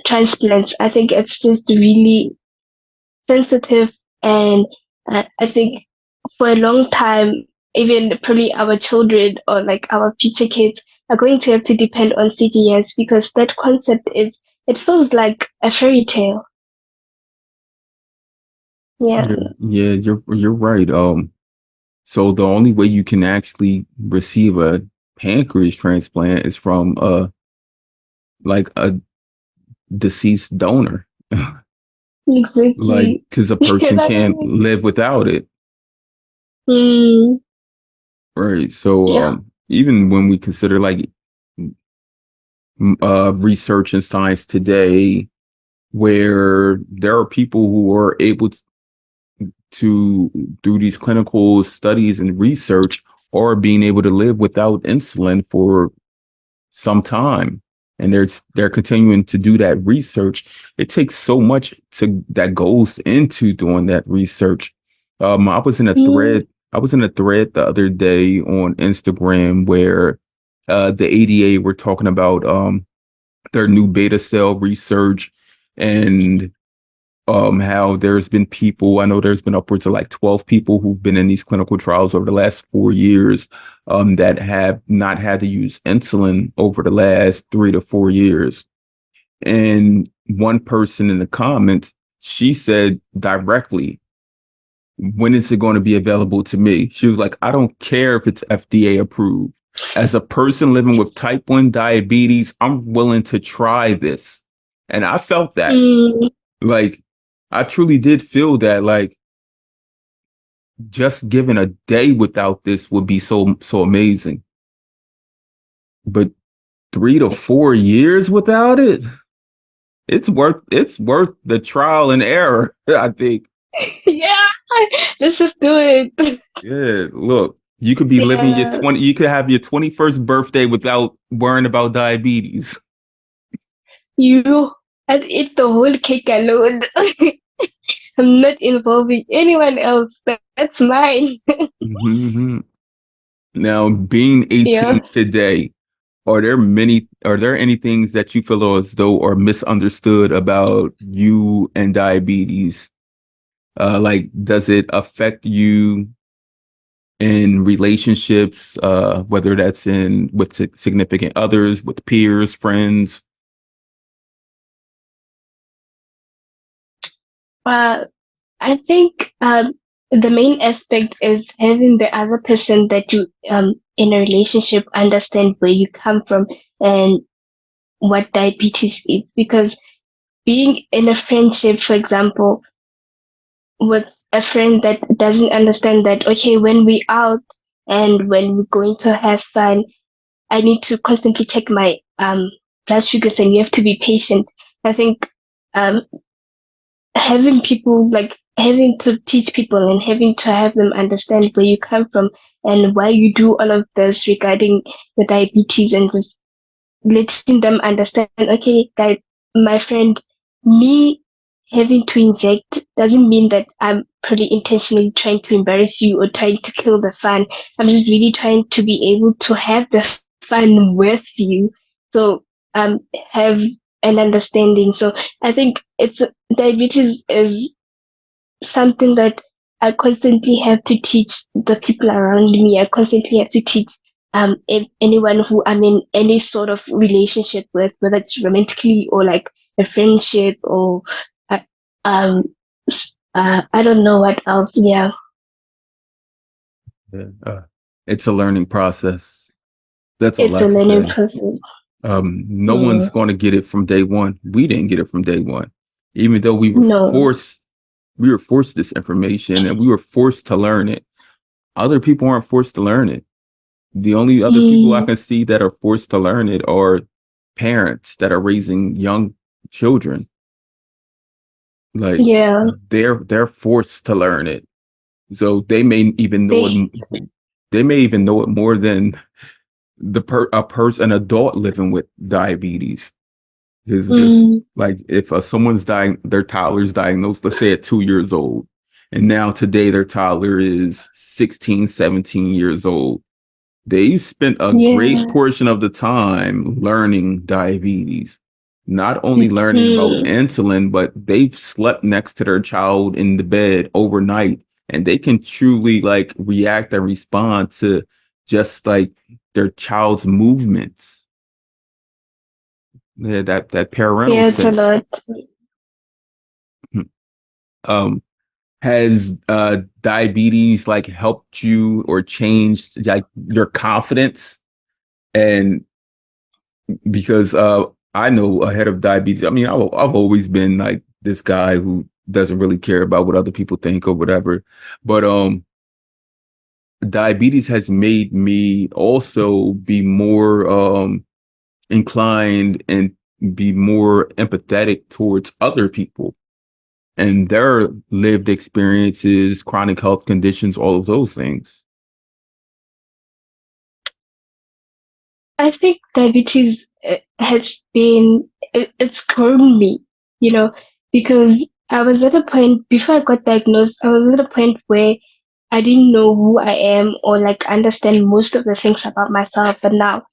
transplants, I think it's just really sensitive. And I think for a long time, even probably our children or like our future kids are going to have to depend on CGS, because that concept it feels like a fairy tale. Yeah. Yeah, you're right. So the only way you can actually receive a pancreas transplant is from like a deceased donor. Like Exactly. because a Yeah, person that's can't live without it. mm, Right. So yeah. even when we consider like research and science today, where there are people who are able to do these clinical studies and research or being able to live without insulin for some time. and they're continuing to do that research. It takes so much that goes into doing that research. I was in a Mm, thread. I was in a thread the other day on Instagram where the ADA were talking about their new beta cell research and how there's been people, I know there's been upwards of like 12 people who've been in these clinical trials over the last 4 years that have not had to use insulin over the last 3 to 4 years. And one person in the comments, she said directly, when is it going to be available to me? She was like, I don't care if it's FDA approved. As a person living with type 1 diabetes, I'm willing to try this. And I felt that. mm. Like, I truly did feel that, like, just given a day without this would be so amazing. But 3 to 4 years without it, it's worth the trial and error, I think. Yeah, let's just do it. Yeah, look, you could be living Yeah, you could have your 21st birthday without worrying about diabetes. you and eat the whole cake alone. I'm not involving anyone else. That's mine. Mhm. Now, being Yeah. 18 today, are there any things that you feel as though are misunderstood about you and diabetes? Like, does it affect you in relationships, whether that's in with significant others, with peers, friends? Uh, I think the main aspect is having the other person that you in a relationship understand where you come from and what diabetes is. Because being in a friendship, for example, with a friend that doesn't understand that, okay, when we out and when we're going to have fun, I need to constantly check my blood sugars and you have to be patient. I think um having people like having to teach people and having to have them understand where you come from and why you do all of this regarding your diabetes and just letting them understand, okay, guys, my friend, me having to inject doesn't mean that I'm pretty intentionally trying to embarrass you or trying to kill the fun. I'm just really trying to be able to have the fun with you. So have an understanding. So I think it's diabetes is something that I constantly have to teach the people around me. I constantly have to teach anyone who I'm in any sort of relationship with, whether it's romantically or like a friendship or uh, um I don't know what else. Yeah, Yeah. It's a learning process. That's all I it's a have to learning say. process. No one's Mm, going to get it from day one. We didn't get it from day one, even though no. we were forced this information and we were forced to learn it. Other people aren't forced to learn it. The only other people I Mm, can see that are forced to learn it are parents that are raising young children. Like, yeah, they're forced to learn it. So they. they may even know it more than an adult living with diabetes. It's just Mm, like if their toddler's diagnosed, let's say at 2 years old, and now today their toddler is 16, 17 years old. They've spent a great yeah. portion of the time learning diabetes, not only learning about Mm, insulin, but they've slept next to their child in the bed overnight, and they can truly like react and respond to just like their child's movements. Yeah, that parental yeah, it's a sense. lot. Um, has diabetes like helped you or changed like your confidence? And because I know ahead of diabetes, I mean, I've always been like this guy who doesn't really care about what other people think or whatever. But diabetes has made me also be more inclined and be more empathetic towards other people and their lived experiences, chronic health conditions, all of those things. I think diabetes has been, it's grown me, you know, because I was at a point before I got diagnosed, I was at a point where I didn't know who I am or like understand most of the things about myself. But now,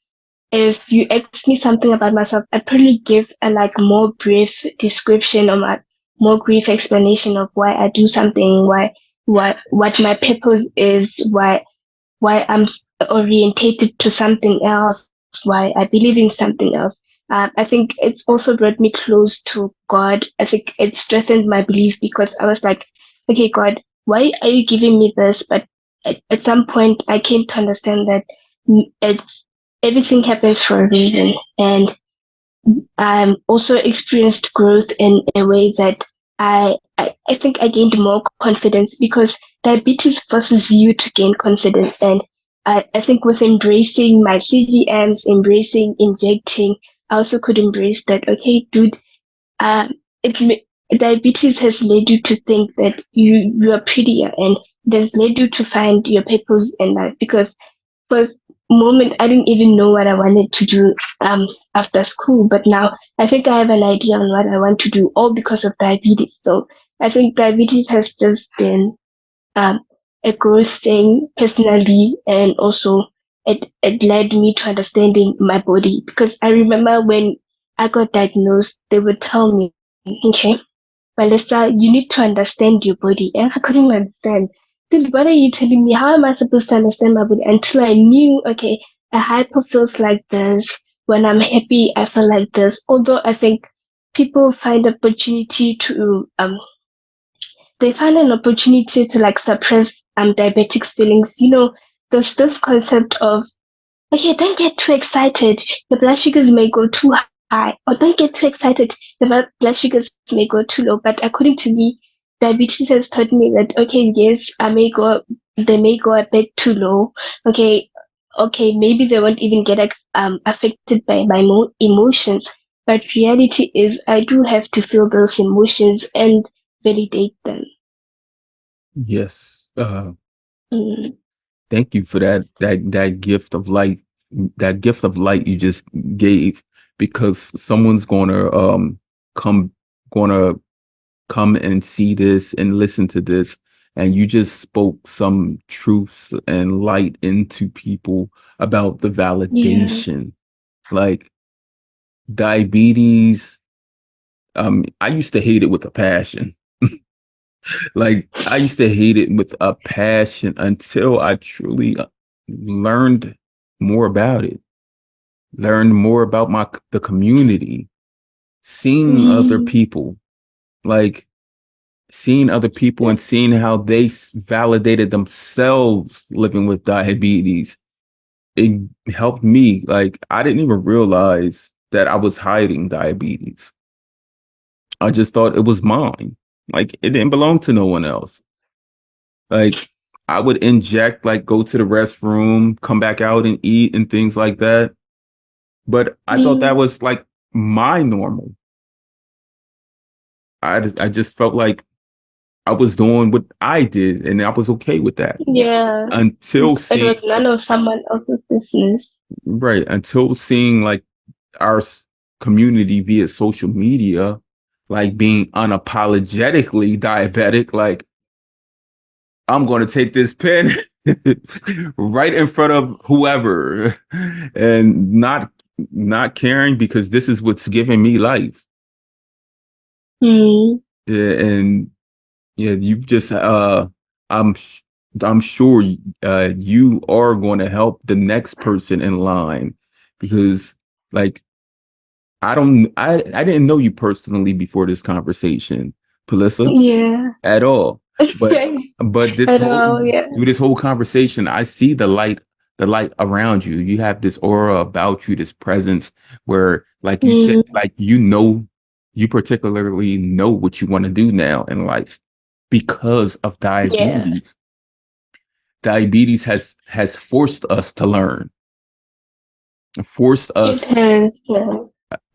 if you ask me something about myself, I'd probably give a like more brief description or my more brief explanation of why I do something, what my purpose is, why I'm orientated to something else, why I believe in something else. I think it's also brought me close to God. I think it strengthened my belief because I was like, okay, God, why are you giving me this? But at some point, I came to understand that it's everything happens for a reason, and also experienced growth in a way that I think I gained more confidence because diabetes forces you to gain confidence. And I think with embracing my CGMs, embracing injecting, I also could embrace that, okay, dude, um, diabetes has led you to think that you are prettier and it has led you to find your purpose in life because first moment I didn't even know what I wanted to do after school, but now I think I have an idea on what I want to do, all because of diabetes. So I think diabetes has just been um, a growth thing personally, and also it led me to understanding my body because I remember when I got diagnosed, they would tell me, okay, Palesa, you need to understand your body. And I couldn't understand. Dude, what are you telling me? How am I supposed to understand my body? Until I knew, okay, a hyper feels like this. When I'm happy, I feel like this. Although I think people find opportunity to they find an opportunity to like suppress diabetic feelings. You know, there's this concept of, okay, don't get too excited. Your blood sugars may go too high. Or don't get too excited. Your blood sugars may go too low. But according to me, diabetes has taught me that, okay, yes, they may go a bit too low. Okay, okay, maybe they won't even get affected by my emotions. But reality is, I do have to feel those emotions and validate them. Yes. Mm, Thank you for that gift of light, that gift of light you just gave, because someone's come gonna come and see this and listen to this, and you just spoke some truths and light into people about the yeah, validation. Like diabetes, I used to hate it with a passion. Like I used to hate it with a passion until I truly learned more about it, learned more about the community, seeing other mm, people, like seeing other people and seeing how they validated themselves living with diabetes. It helped me. Like I didn't even realize that I was hiding diabetes. I just thought it was mine. Like it didn't belong to no one else. Like I would inject, like go to the restroom, come back out and eat and things like that. But I thought that mm, was like my normal. I just felt like I was doing what I did and I was okay with that yeah. until It was seeing, none of someone else's business. right, until seeing like our community via social media, like being unapologetically diabetic, like I'm going to take this pen right in front of whoever and not caring because this is what's giving me life. Mm, Yeah, and yeah, you've just I'm sh- I'm sure you are going to help the next person in line because like I didn't know you personally before this conversation, Palisa, yeah. at all. But this At whole all, yeah. through this whole conversation, I see the light around you. You have this aura about you, this presence where, like you said, Mm, like you particularly know what you want to do now in life because of yeah. diabetes. Diabetes has forced us to learn, forced It us, has, yeah.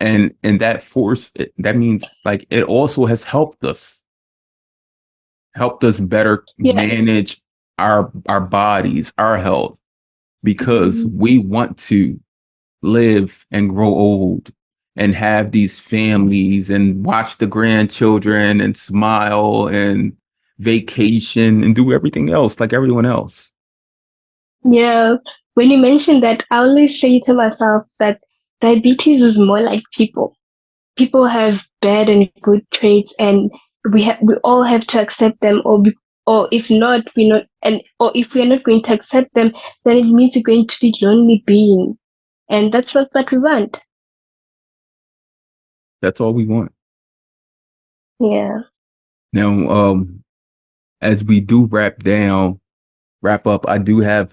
and that force that means like it also has helped us better Yeah. manage our bodies, our health, because Mm, we want to. live and grow old and have these families and watch the grandchildren and smile and vacation and do everything else like everyone else. Yeah. When you mention that, I always say to myself that diabetes is more like people. People have bad and good traits, and we all have to accept them, or if not, we not, and or if we are not going to accept them, then it means we're going to be lonely beings, and that's not what we want. That's all we want. Yeah. Now, as we do wrap up, I do have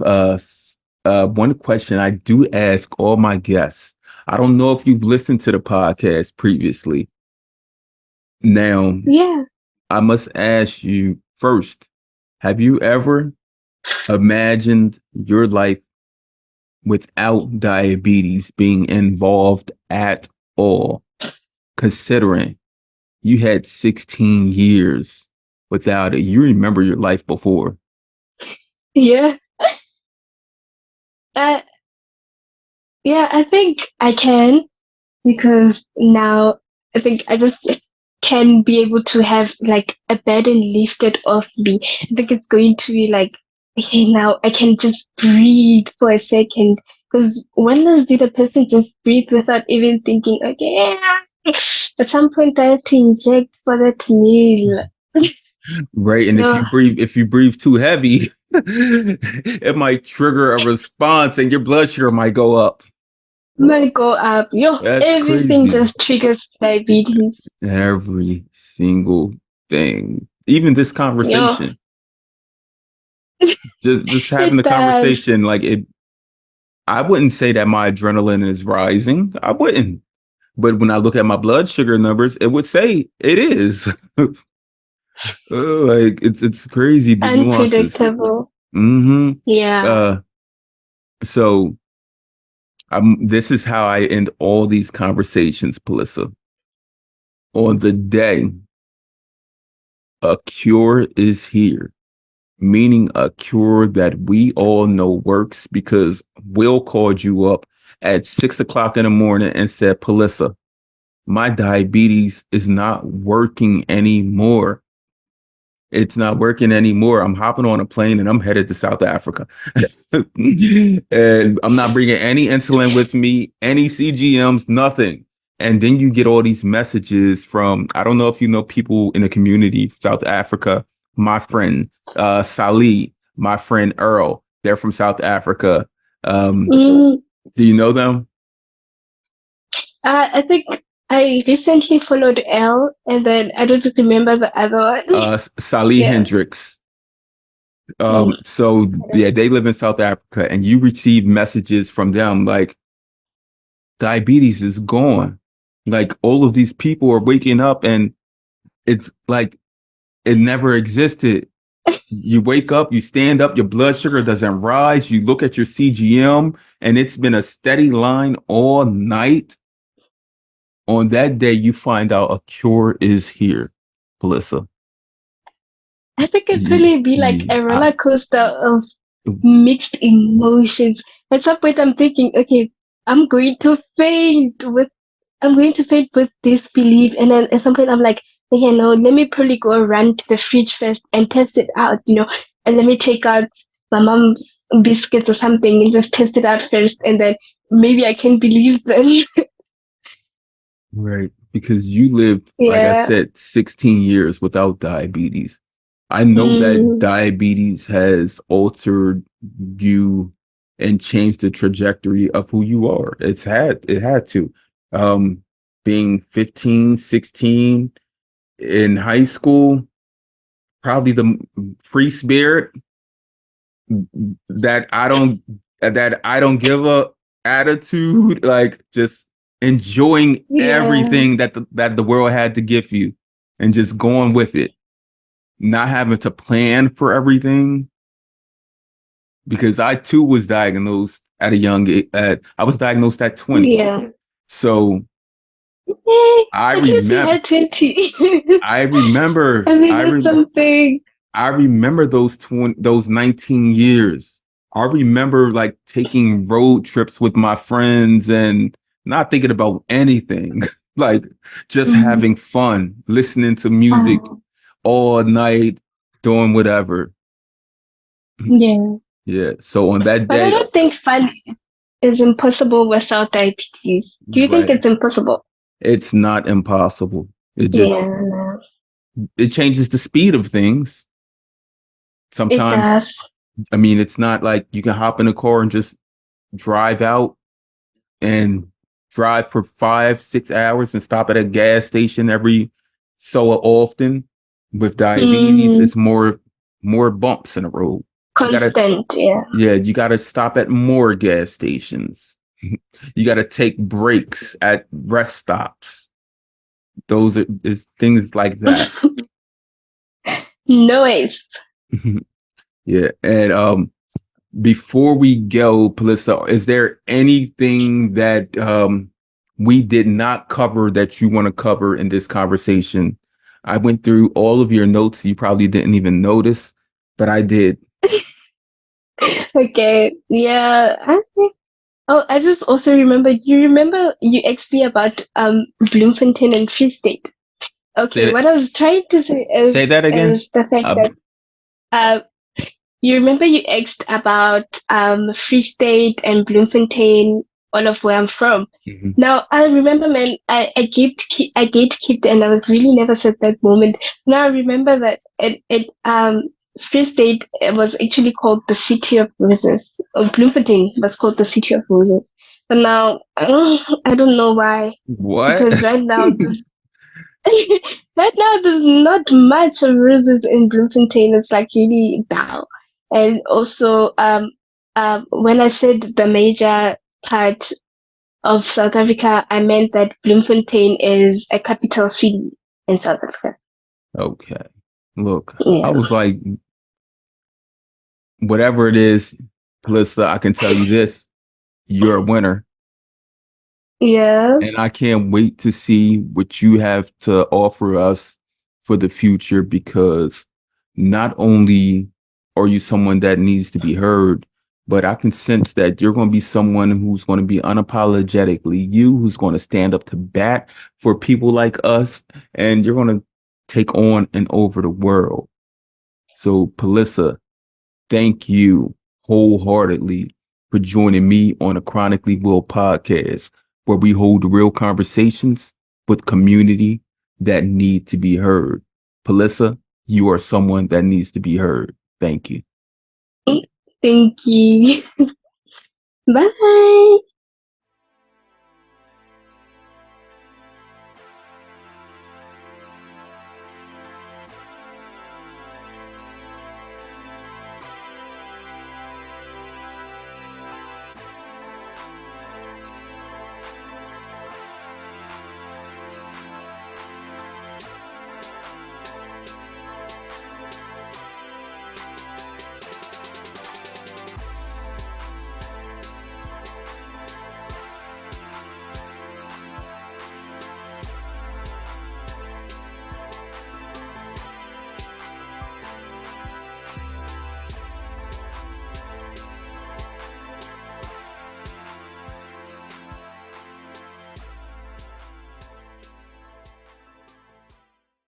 one question I do ask all my guests. I don't know if you've listened to the podcast previously. Now, Yeah. I must ask you first, have you ever imagined your life without diabetes being involved at all, considering you had 16 years without it? You remember your life before. Yeah. Uh, yeah, I think I can, because now I think I just can be able to have like a burden lifted off me. I think it's going to be like, okay, now I can just breathe for a second. Because when last did a person just breathe without even thinking, okay, at some point I have to inject for that meal. Right. And No, if you breathe too heavy, it might trigger a response and your blood sugar might go up. might go up. Yo, That's everything crazy. just triggers diabetes. Every single thing. Even this Yo, conversation. Just having it the does. conversation, like it, I wouldn't say that my adrenaline is rising. I wouldn't. But when I look at my blood sugar numbers, it would say it is. Like it's crazy the nuances. Unpredictable. Mm-hmm. Yeah. So this is how I end all these conversations, Palesa. On the day a cure is here, meaning a cure that we all know works, because Will called you up at 6 o'clock in the morning and said, Palesa, my diabetes is not working anymore. It's not working anymore. I'm hopping on a plane and I'm headed to South Africa. And I'm not bringing any insulin with me, any CGMs, nothing. And then you get all these messages from, I don't know if you know people in the community, South Africa, my friend Salih, my friend Earl, they're from South Africa. Mm, Do you know them? I think I recently followed L, and then I don't remember the other one. Salih Yeah. Hendricks. Mm. So yeah, they live in South Africa, and you receive messages from them like diabetes is gone. Like all of these people are waking up, and it's like it never existed. You wake up, you stand up, your blood sugar doesn't rise. You look at your CGM, and it's been a steady line all night. On that day, you find out a cure is here, Palesa. I think it Yeah, really be like yeah, a roller coaster of mixed emotions. At some point, I'm thinking, okay, I'm going to faint with, I'm going to faint with disbelief, and then at some point, I'm like, okay, no, let me probably go run to the fridge first and test it out, and let me take out my mom's biscuits or something and just test it out first, and then maybe I can believe them. right. Because you lived, like I Yeah. said, 16 years without diabetes. I know that Mm, diabetes has altered you and changed the trajectory of who you are. It had to. Um, Being 15, 16 in high school, probably the free spirit that I don't give a attitude, like just enjoying yeah. everything that the world had to give you and just going with it, not having to plan for everything. Because I too was diagnosed at a young age. I was diagnosed at 20. Yeah. So Yay, I at least you remember had 20. I remember I mean, that's something. I remember those 19 years. I remember like taking road trips with my friends and not thinking about anything, like just Mm. having fun, listening to music Oh, all night, doing whatever. yeah. Yeah. So on that But I day, don't think fun is impossible without diabetes. Do you think right, it's impossible? it's not impossible. It just Yeah, no, it changes the speed of things. it Sometimes, does. I mean, it's not like you can hop in a car and just drive out and drive for 5, 6 hours and stop at a gas station every so often. With diabetes, Mm, it's more bumps in the road. You gotta constant, yeah. Yeah, you gotta stop at more gas stations. You gotta take breaks at rest stops. Those are is things like that. Noise. Yeah. And before we go, Palesa, is there anything that we did not cover that you want to cover in this conversation? I went through all of your notes. You probably didn't even notice, but I did. Okay, yeah. Oh, I just also remember. You remember you asked me about Bloemfontein and Free State. Say Okay, that. what I was trying to say Say that again. is the fact Uh, that uh you remember you asked about Free State and Bloemfontein, all of where I'm from. mhm. Now I remember, man, I gatekept, and I was really nervous at that moment. Now I remember that Free State was actually called the City of Roses. Or Bloemfontein was called the City of Roses. But now I don't know why, What? because right now this right now, there's not much of roses in Bloemfontein. It's like really down. And also, when I said the major part of South Africa, I meant that Bloemfontein is a capital city in South Africa. Okay. Look, I Yeah. was like, whatever it is, Palesa, I can tell you this: you're a winner. Yeah. And I can't wait to see what you have to offer us for the future because not only are you someone that needs to be heard, but I can sense that you're going to be someone who's going to be unapologetically you, who's going to stand up to bat for people like us, and you're going to take on and over the world. So, Palissa, thank you wholeheartedly for joining me on a Chronically Will podcast, where we hold real conversations with community that need to be heard. Palissa, you are someone that needs to be heard. Thank you. Thank you. Bye.